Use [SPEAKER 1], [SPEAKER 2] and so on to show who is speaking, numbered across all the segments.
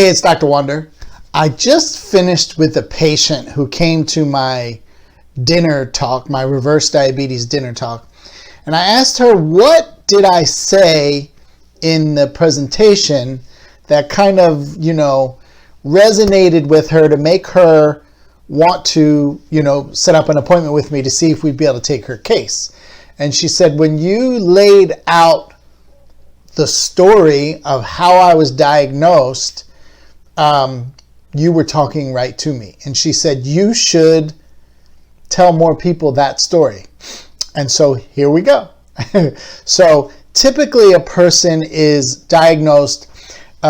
[SPEAKER 1] Hey, it's Dr. Wonder. I just finished with a patient who came to my dinner talk, my reverse diabetes dinner talk. And I asked her, what did I say in the presentation that kind of, resonated with her to make her want to, set up an appointment with me to see if we'd be able to take her case. And she said, when you laid out the story of how I was diagnosed, you were talking right to me. And she said, you should tell more people that story. And so here we go. So typically a person is diagnosed,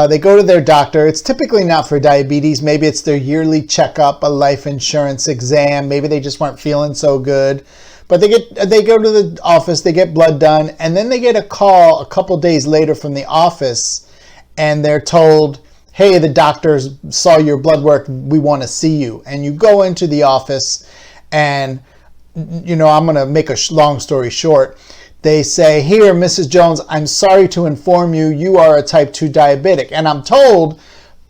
[SPEAKER 1] they go to their doctor. It's typically not for diabetes. Maybe it's their yearly checkup, a life insurance exam. Maybe they just weren't feeling so good. But they go to the office, they get blood done, and then they get a call a couple days later from the office, and they're told, hey, the doctors saw your blood work, we want to see you. And you go into the office, and, I'm going to make a long story short. They say, here, Mrs. Jones, I'm sorry to inform you, you are a type 2 diabetic. And I'm told,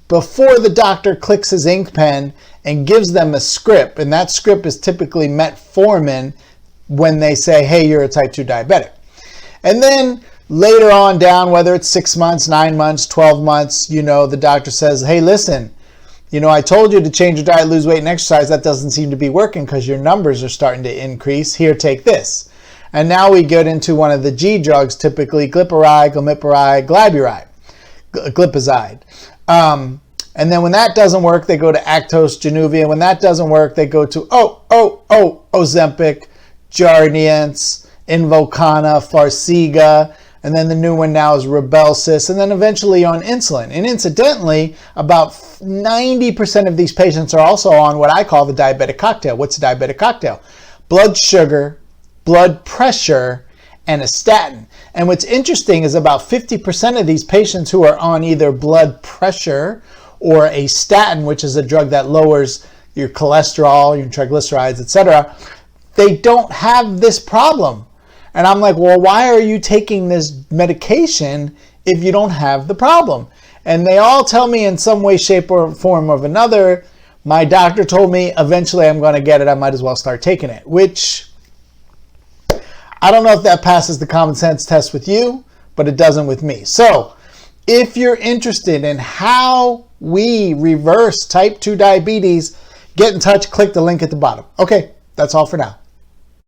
[SPEAKER 1] before the doctor clicks his ink pen and gives them a script, and that script is typically Metformin, when they say, hey, you're a type 2 diabetic. And then later on down, whether it's 6 months, 9 months, 12 months, the doctor says, hey, listen, I told you to change your diet, lose weight, and exercise. That doesn't seem to be working because your numbers are starting to increase. Here, take this. And now we get into one of the G drugs, typically Glipizide, Glipizide. And then when that doesn't work, they go to Actos, Januvia. When that doesn't work, they go to OOO Ozempic, Jardiance, Invokana, Farxiga, and then the new one now is Rybelsus, and then eventually on insulin. And incidentally, about 90% of these patients are also on what I call the diabetic cocktail. What's a diabetic cocktail? Blood sugar, blood pressure, and a statin. And what's interesting is about 50% of these patients who are on either blood pressure or a statin, which is a drug that lowers your cholesterol, your triglycerides, etc., they don't have this problem. And I'm like, well, why are you taking this medication if you don't have the problem? And they all tell me in some way, shape, or form of another, my doctor told me eventually I'm going to get it. I might as well start taking it, which I don't know if that passes the common sense test with you, but it doesn't with me. So if you're interested in how we reverse type 2 diabetes, get in touch, click the link at the bottom. Okay, that's all for now.